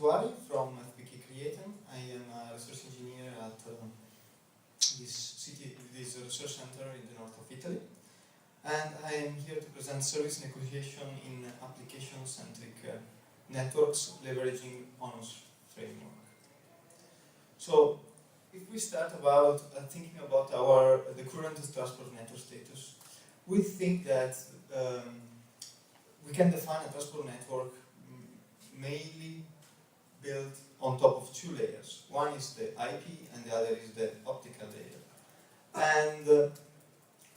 Saltuari from FPK Createm. I am a research engineer at this research center in the north of Italy. And I am here to present service negotiation in application-centric networks leveraging ONOS framework. So, if we start about thinking about the current transport network status, we think that we can define a transport network mainly built on top of two layers. One is the IP and the other is the optical layer. And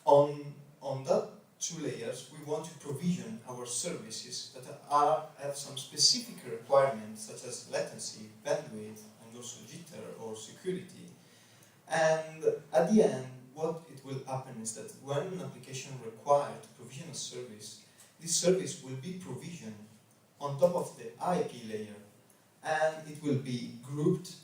on that two layers, we want to provision our services that have some specific requirements such as latency, bandwidth, and also jitter or security. And at the end, what it will happen is that when an application requires to provision a service, this service will be provisioned on top of the IP layer, and it will be grouped.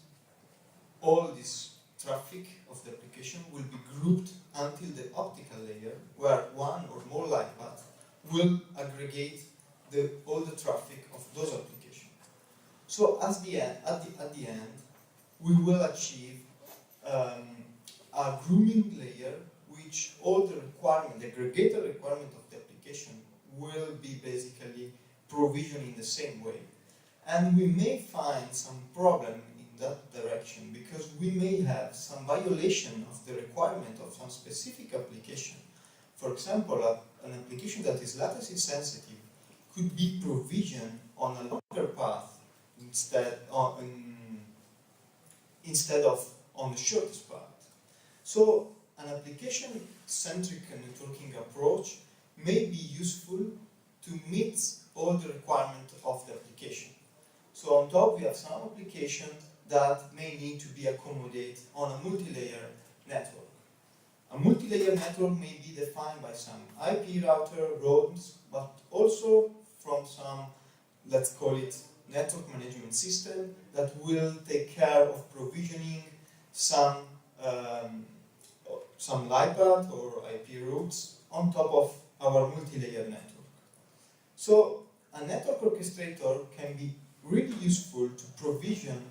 All this traffic of the application will be grouped until the optical layer, where one or more light paths will aggregate all the traffic of those applications. So at the end, we will achieve a grooming layer, which all the requirement, the aggregator requirement of the application will be basically provisioned in the same way. And we may find some problem in that direction because we may have some violation of the requirement of some specific application. For example, an application that is latency sensitive could be provisioned on a longer path instead of on the shortest path. So an application-centric networking approach may be useful to meet all the requirements of the application. So on top we have some applications that may need to be accommodated on a multi-layer network. A multi-layer network may be defined by some IP router, routes, but also from some, let's call it, network management system that will take care of provisioning some light path or IP routes on top of our multi-layer network. So a network orchestrator can be really useful to provision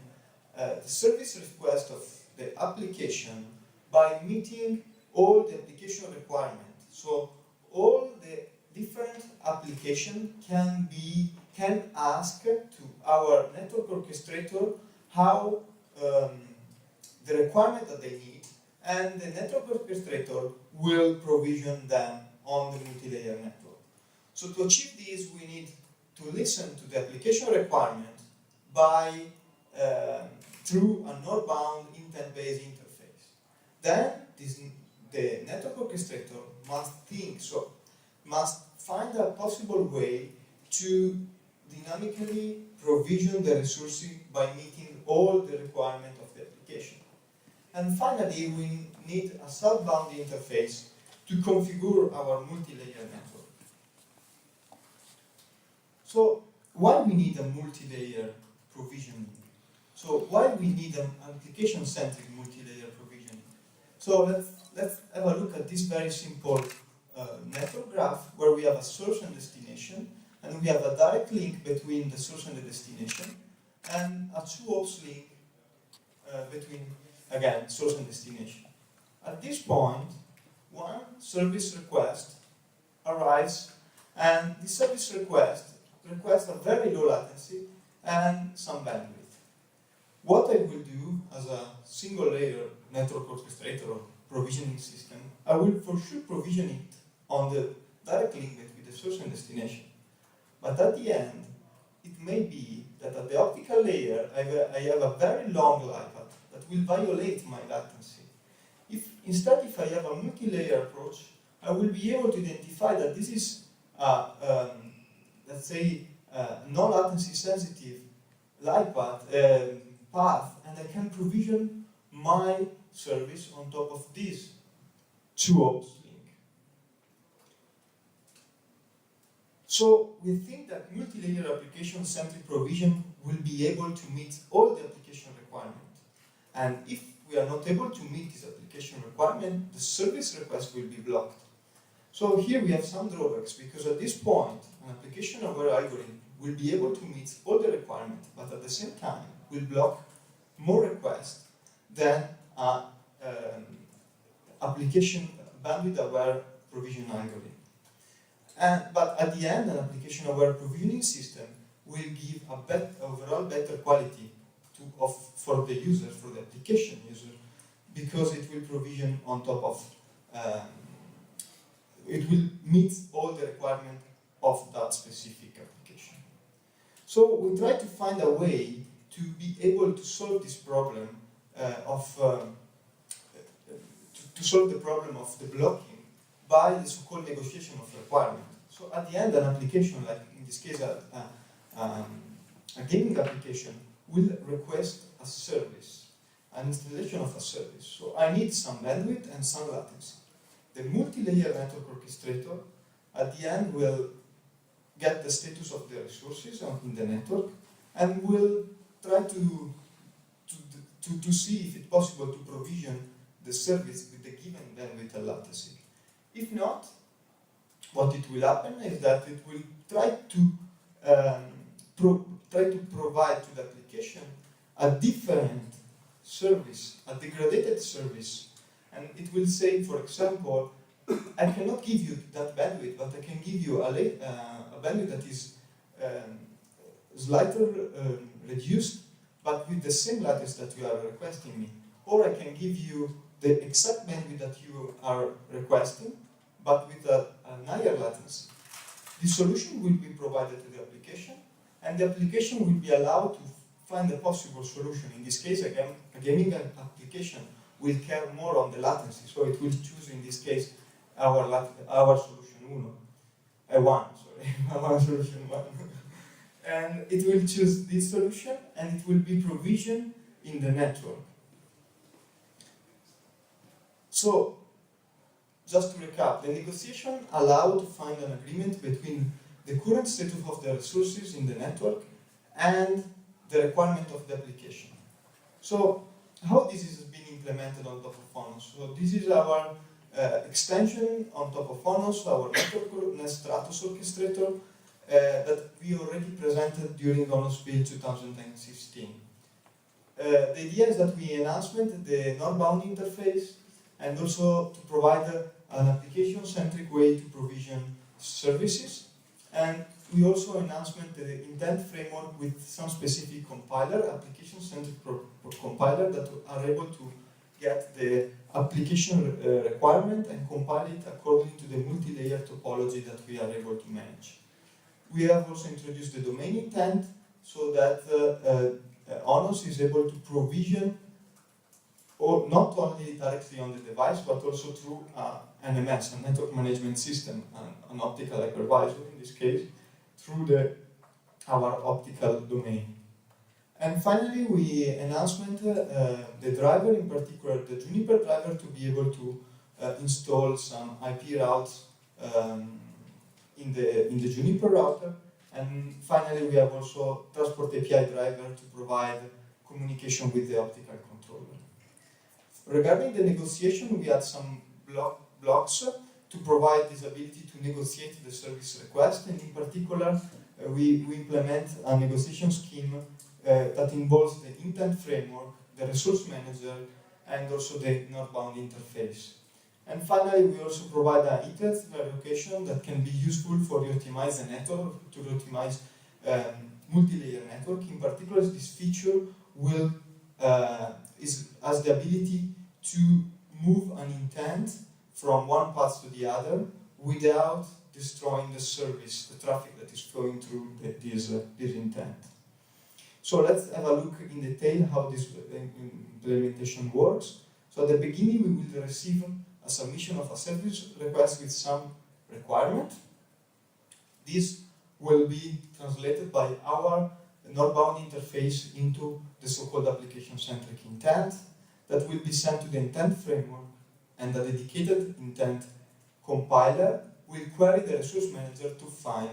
the service request of the application by meeting all the application requirements. So all the different applications can ask to our network orchestrator how the requirement that they need, and the network orchestrator will provision them on the multi-layer network. So to achieve this, we need to listen to the application requirement through a northbound intent-based interface. Then the network orchestrator must find a possible way to dynamically provision the resources by meeting all the requirements of the application. And finally, we need a southbound interface to configure our multi-layer network. So why we need a multi-layer provisioning? So why we need an application-centric multi-layer provisioning? So let's have a look at this very simple network graph where we have a source and destination, and we have a direct link between the source and the destination, and a two-hops link between, again, source and destination. At this point, one service request arrives, and the service requests a very low latency and some bandwidth. What I will do as a single layer network orchestrator or provisioning system, I will for sure provision it on the direct link between the source and destination. But at the end, it may be that at the optical layer, I have a very long light path that will violate my latency. If I have a multi-layer approach, I will be able to identify that this is let's say, non-latency sensitive light path, and I can provision my service on top of this two-hops link. So we think that multi-layer application-centric provision will be able to meet all the application requirements. And if we are not able to meet this application requirement, the service request will be blocked. So here we have some drawbacks, because at this point, an application-aware algorithm will be able to meet all the requirements, but at the same time will block more requests than an application bandwidth-aware provision algorithm. But at the end, an application-aware provisioning system will give a overall better quality for the user, for the application user, because it will provision on top of, it will meet all the requirements of that specific application. So we try to find a way to be able to solve this problem to solve the problem of the blocking by the so-called negotiation of requirement. So at the end, an application, like in this case a gaming application, will request a service, an installation of a service. So I need some bandwidth and some latency. The multi-layer network orchestrator at the end will get the status of the resources in the network and will try to see if it's possible to provision the service with the given bandwidth and latency. If not, what it will happen is that it will try to provide to the application a different service, a degraded service, and it will say, for example, I cannot give you that bandwidth, but I can give you a bandwidth that is slightly reduced, but with the same latency that you are requesting me. Or I can give you the exact bandwidth that you are requesting, but with a higher latency. The solution will be provided to the application, and the application will be allowed to find a possible solution. In this case, again, a gaming application will care more on the latency, so it will choose, in this case, our solution our solution 1. And it will choose this solution, and it will be provisioned in the network. So, just to recap, the negotiation allowed to find an agreement between the current status of the resources in the network and the requirement of the application. So, how this is being implemented on top of ONOS? So, this is our extension on top of ONOS, our network Stratus orchestrator that we already presented during ONOS Build 2016. The idea is that we enhancement the norm-bound interface and also to provide an application-centric way to provision services. And we also enhancement the intent framework with some specific compiler, application-centric compiler that are able to get the application requirement and compile it according to the multi-layer topology that we are able to manage. We have also introduced the domain intent so that ONOS is able to provision or not only directly on the device, but also through NMS, a network management system, an optical hypervisor in this case, through our optical domain. And finally, we enhancement the driver, in particular the Juniper driver, to be able to install some IP routes in the Juniper router. And finally, we have also Transport API driver to provide communication with the optical controller. Regarding the negotiation, we had some blocks to provide this ability to negotiate the service request, and in particular, we implement a negotiation scheme that involves the intent framework, the resource manager, and also the norm-bound interface. And finally, we also provide an iterate relocation that can be useful for optimize the network, to optimize multi-layer network. In particular, this feature will has the ability to move an intent from one path to the other without destroying the service, the traffic that is flowing through this intent. So let's have a look in detail how this implementation works. So at the beginning, we will receive a submission of a service request with some requirement. This will be translated by our norm-bound interface into the so-called application-centric intent that will be sent to the intent framework, and the dedicated intent compiler will query the resource manager to find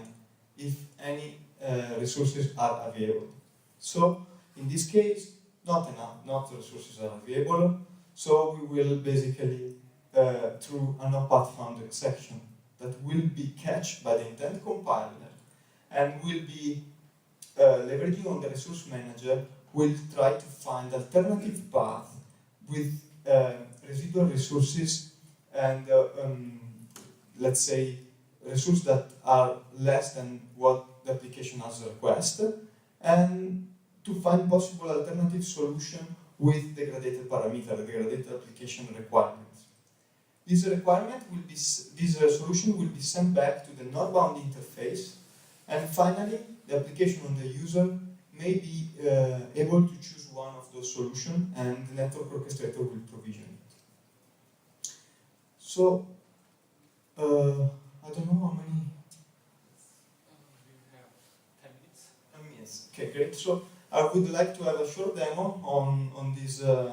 if any resources are available. So in this case, not resources are available, so we will basically through a no path found exception that will be catched by the intent compiler and will be leveraging on the resource manager, will try to find alternative path with residual resources and let's say resources that are less than what the application has requested, and to find possible alternative solution with degraded parameter, degraded application requirements. This requirement will be, this solution will be sent back to the northbound interface, and finally the application on the user may be able to choose one of those solutions, and the network orchestrator will provision it. So, I don't know how many. We have 10 minutes. 10 minutes. Okay, great. So I would like to have a short demo on this to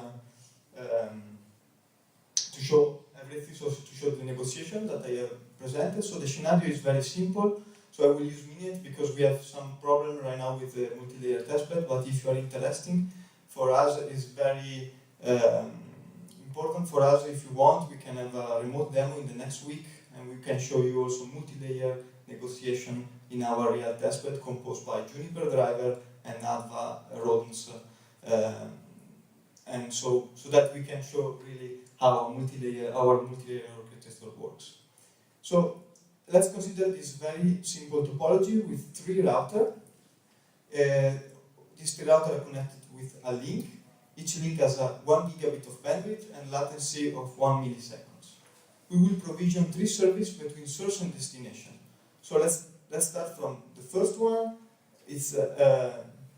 show everything, so to show the negotiation that I have presented. So the scenario is very simple. So I will use Miniat because we have some problem right now with the multi-layer testbed, but if you are interested, for us it's very important for us. If you want, we can have a remote demo in the next week, and we can show you also multi-layer negotiation in our real testbed composed by Juniper driver and Adva rodents, and so that we can show really how our multi-layer architecture works. So let's consider this very simple topology with 3 routers. These 3 routers are connected with a link. Each link has a 1 gigabit of bandwidth and latency of 1 milliseconds. We will provision 3 services between source and destination. So let's start from the first one. It's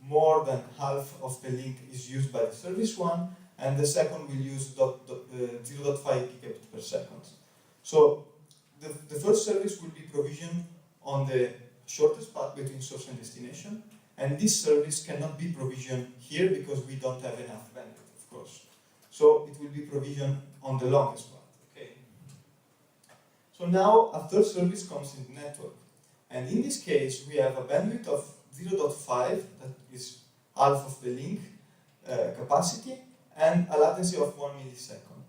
more than half of the link is used by the service one, and the second will use 0.5 gigabit per second. So the first service will be provisioned on the shortest path between source and destination, and this service cannot be provisioned here because we don't have enough bandwidth, of course. So it will be provisioned on the longest path. Okay. So now a third service comes in the network, and in this case we have a bandwidth of 0.5, that is half of the link capacity, and a latency of 1 millisecond.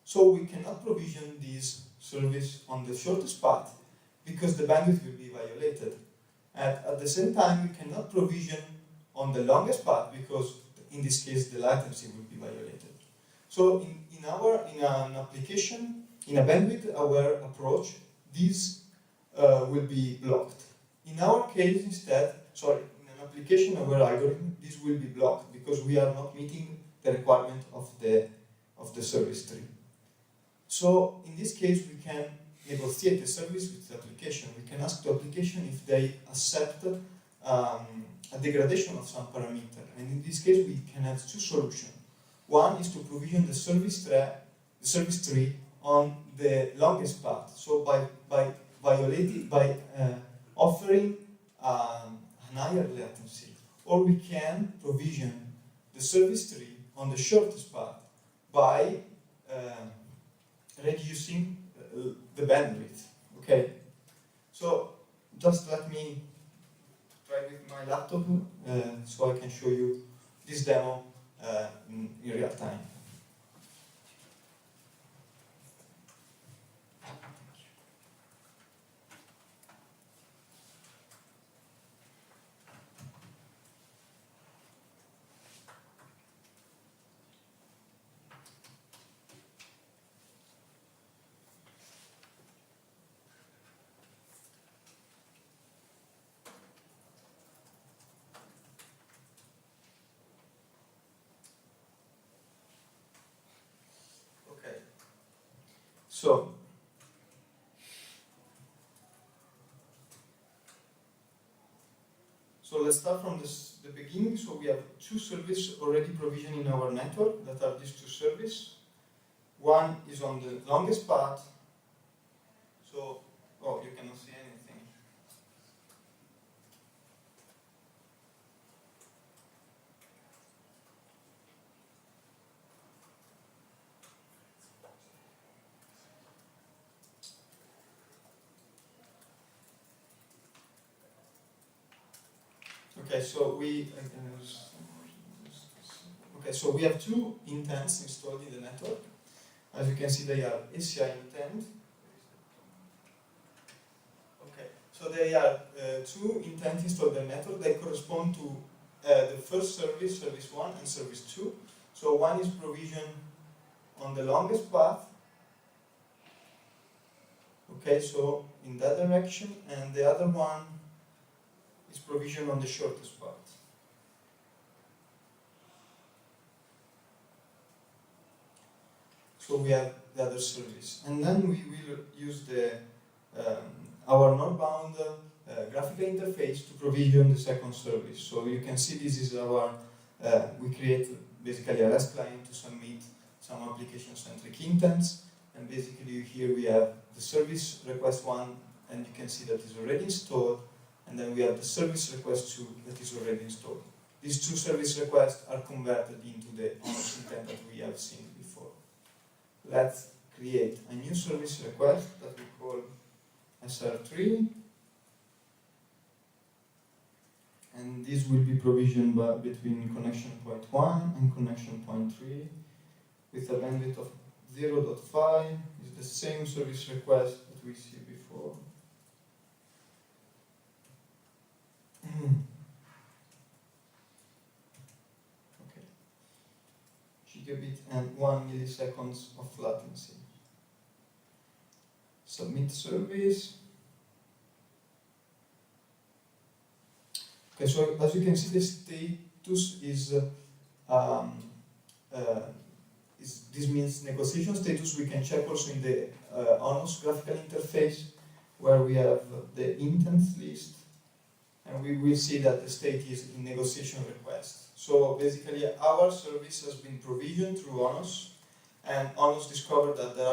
So we cannot provision this service on the shortest path because the bandwidth will be violated. And at the same time, we cannot provision on the longest path because in this case the latency will be violated. So in an application, in a bandwidth-aware approach, this will be blocked. In our case, instead, in an application-aware algorithm, this will be blocked because we are not meeting the requirement of the service tree. So in this case, we can negotiate the service with the application. We can ask the application if they accept a degradation of some parameter. And in this case, we can have 2 solutions. One is to provision the service tree on the longest path. So by offering an higher latency, or we can provision the service tree on the shortest path by reducing the bandwidth. Okay, so just let me try with my laptop so I can show you this demo in real time. So let's start from the beginning. So we have 2 services already provisioned in our network that are these 2 services. One is on the longest path. So, you cannot see anything. Okay, so we have 2 intents installed in the network. As you can see, they are ACI intent So they are two intent installer methods that correspond to the first service, service 1 and service 2. So one is provisioned on the longest path, okay, so in that direction, and the other one is provisioned on the shortest path. So we have the other service, and then we will use the our northbound graphical interface to provision the second service. So you can see this is our we create basically a REST client to submit some application-centric intents, and basically here we have the service request 1, and you can see that is already installed, and then we have the service request 2 that is already installed. These two service requests are converted into the ONOS intent that we have seen before. Let's create a new service request that we call SR3, and this will be provisioned between connection point 1 and connection point 3 with a bandwidth of 0.5. It's the same service request that we see before. Okay. Gigabit and 1 milliseconds of latency. Submit service. Okay, so as you can see, the status is this means negotiation status. We can check also in the ONOS graphical interface where we have the intents list, and we will see that the state is in negotiation request. So basically, our service has been provisioned through ONOS, and ONOS discovered that there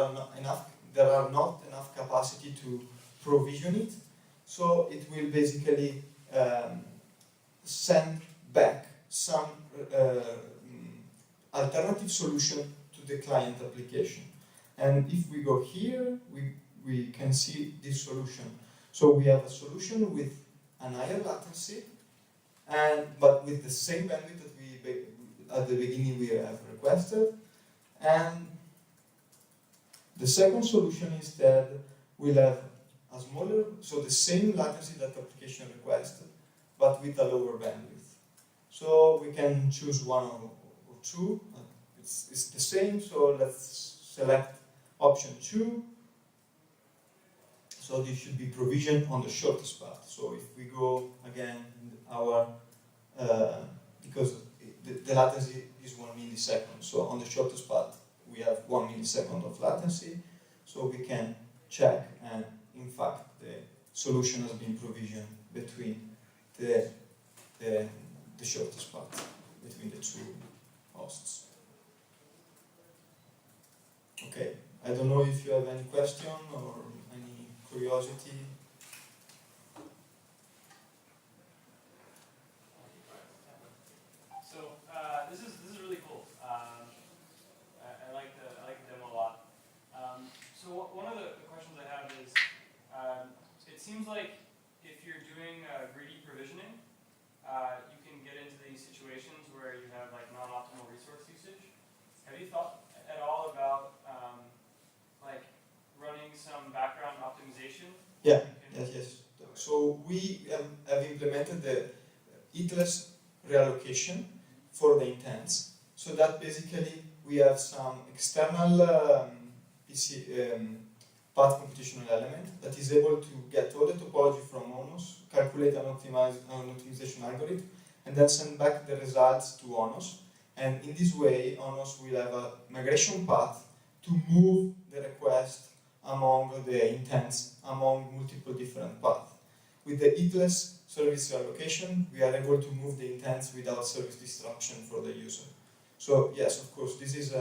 are not enough capacity to provision it. So it will basically send back some alternative solution to the client application. And if we go here, we can see this solution. So we have a solution with an higher latency, but with the same bandwidth that we at the beginning we have requested. And the second solution instead will have a smaller, so the same latency that the application requested, but with a lower bandwidth. So we can choose one or two. It's the same, so let's select option 2. So this should be provisioned on the shortest path. So if we go again, because the latency is 1 millisecond, so on the shortest path we have 1 millisecond of latency, so we can check, and in fact the solution has been provisioned between the shortest path between the two hosts. Okay, I don't know if you have any question or any curiosity. So this is really cool. I like the demo a lot. So one of the questions I have is, it seems like if you're doing greedy provisioning, you can get into these situations where you have like non-optimal resource usage. Have you thought at all about like running some background optimization? Yeah, yes. So we have implemented the hitless reallocation for the intents. So that basically we have some external path computational element that is able to get all the topology from ONOS, calculate an optimization algorithm, and then send back the results to ONOS. And in this way, ONOS will have a migration path to move the request among the intents, among multiple different paths. With the hitless service reallocation, we are able to move the intents without service disruption for the user. So yes, of course, this is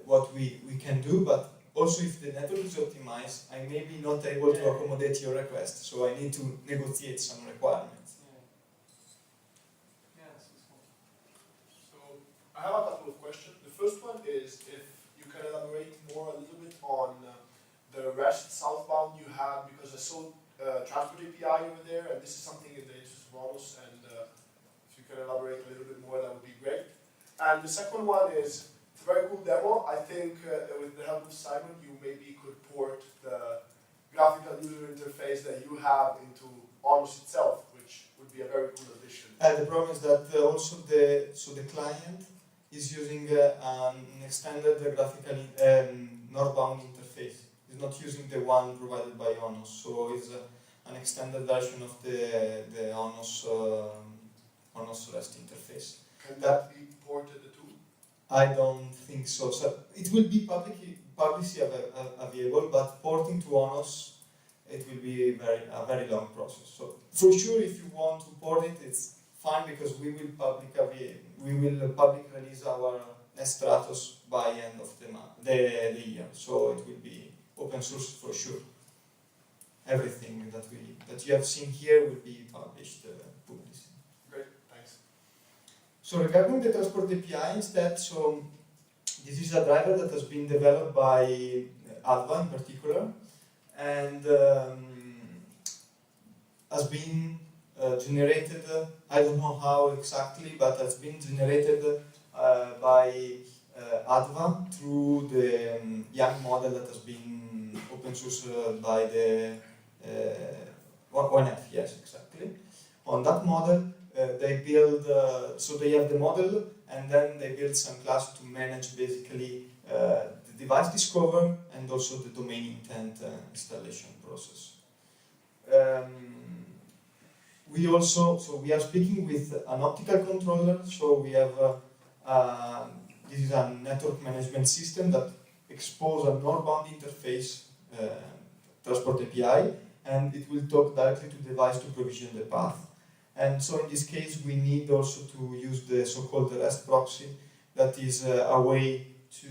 what we can do, but also if the network is optimized, I may be not able to accommodate your request, so I need to negotiate some requirements. Yeah, this is cool. So I have a couple of questions. The first one is if you can elaborate more a little bit on the REST southbound you had, because I saw transport API over there, and this is something in the interest of ONOS, and if you can elaborate a little bit more, that would be great. And the second one is, it's a very cool demo. I think with the help of Simon, you maybe could port the graphical user interface that you have into ONOS itself, which would be a very cool addition. The problem is that also the client is using an extended graphical northbound interface. It's not using the one provided by ONOS, so it's an extended version of the ONOS REST interface. Can that be ported to? I don't think so. So it will be publicly available, but porting to ONOS, it will be a very long process. So for sure, if you want to port it, it's fine because we will public release our Stratos by end of the year. So it will be open source for sure. Everything that you have seen here will be published publicly. Great, thanks. So regarding the transport API instead, so this is a driver that has been developed by Adva in particular, and has been generated, I don't know how exactly, but has been generated by Adva through the Young model that has been open source by the ONF, yes, exactly. On that model, they build, so they have the model, and then they build some class to manage basically the device discover and also the domain intent installation process. We are speaking with an optical controller, so we have, this is a network management system that exposes a northbound interface transport API, and it will talk directly to the device to provision the path. And so in this case, we need also to use the so-called REST proxy, that is a way to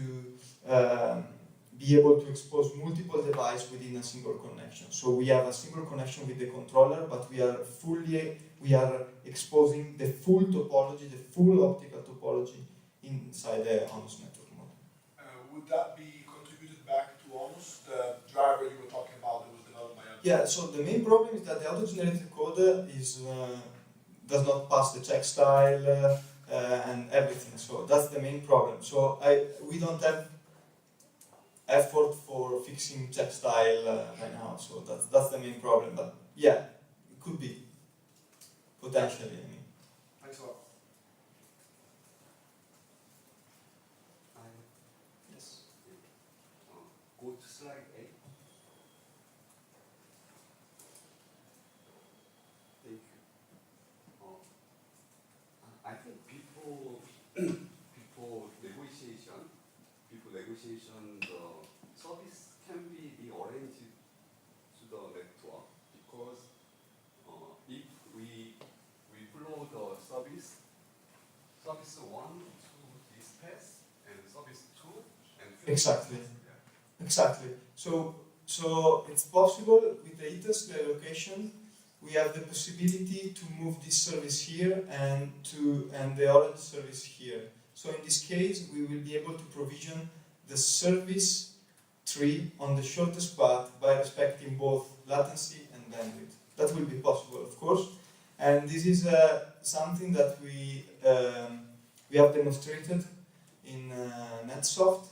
be able to expose multiple devices within a single connection. So we have a single connection with the controller, but we are exposing the full topology, the full optical topology inside the ONOS network model. Would that be contributed back to ONOS, the driver you were talking about that was developed by Adva? Yeah, so the main problem is that the auto-generated code does not pass the check style and everything. So that's the main problem. So we don't have effort for fixing check style right now. So that's the main problem. But yeah, it could be potentially. I mean. Thanks a lot. Yes. Go to slide 8. Thank you. I think people negotiation, the service can be rearranged to the network, because if we flow the service 1 to this path, and service 2 and Exactly. Yeah. Exactly. So it's possible with the ITAS relocation, we have the possibility to move this service here and the orange service here. So in this case, we will be able to provision the service tree on the shortest path by respecting both latency and bandwidth. That will be possible, of course. And this is something that we have demonstrated in NetSoft,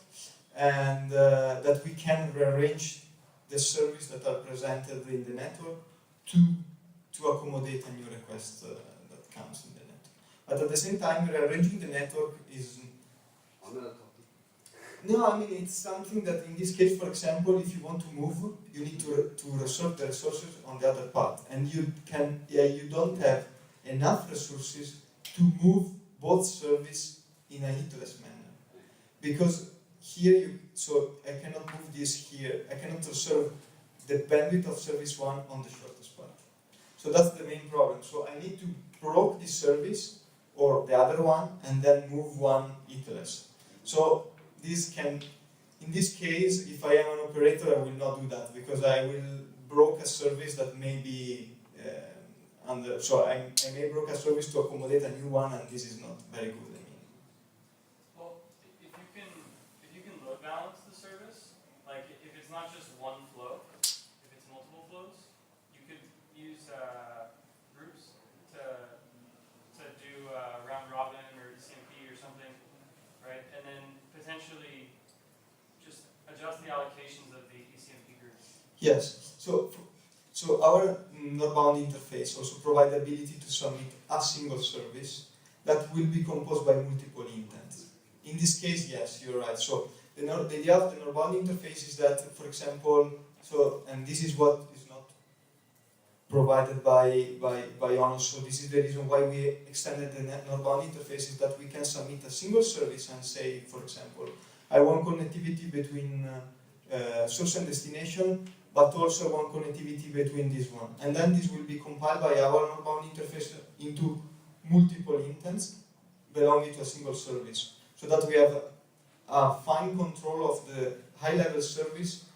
and that we can rearrange the service that are presented in the network to accommodate a new request that comes in the network. But at the same time, rearranging the network is... Another topic. No, I mean, it's something that in this case, for example, if you want to move, you need to reserve the resources on the other part. And you don't have enough resources to move both services in a hitless manner. Because here, so I cannot move this here, I cannot reserve the bandwidth of service 1 on the shortest path. So that's the main problem. So I need to proc this service or the other one and then move one hitless. So this can, in this case, if I am an operator, I will not do that because I will broke a service that may be so I may broke a service to accommodate a new one, and this is not very good. I mean. Well, if you can load balance the service, like if it's not just one flow, if it's multiple flows, you could use groups to do round robin or ECMP or something, right? And then potentially just adjust the allocations of the ECMP groups. Yes. So So our northbound interface also provides the ability to submit a single service that will be composed by multiple intents. In this case, yes, you're right. So the idea of the northbound interface is that, for example, and this is what is not provided by ONOS, so this is the reason why we extended the northbound interface, is that we can submit a single service and say, for example, I want connectivity between source and destination, but also I want connectivity between this one. And then this will be compiled by our northbound interface into multiple intents belonging to a single service, so that we have a fine control of the high-level service,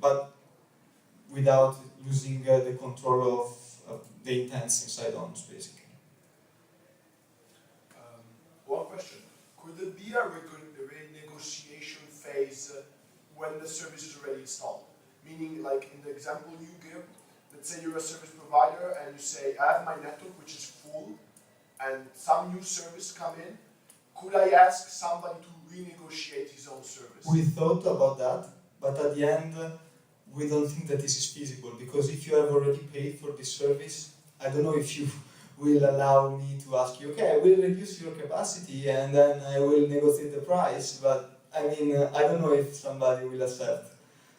but without losing the control of the intents inside ONOS, basically. One question. Could there be a renegotiation phase when the service is already installed? Meaning, like in the example you give, let's say you're a service provider and you say, I have my network which is full and some new service come in. Could I ask somebody to renegotiate his own service? We thought about that, but at the end, we don't think that this is feasible, because if you have already paid for this service, I don't know if you will allow me to ask you, okay, I will reduce your capacity and then I will negotiate the price, but I mean, I don't know if somebody will accept.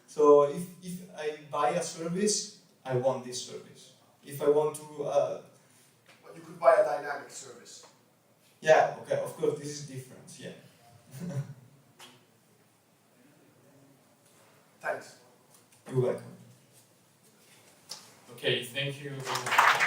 So if I buy a service, I want this service. If I want to... But you could buy a dynamic service. Yeah, okay, of course, this is different, yeah. Thanks. You're welcome. Okay, thank you very much.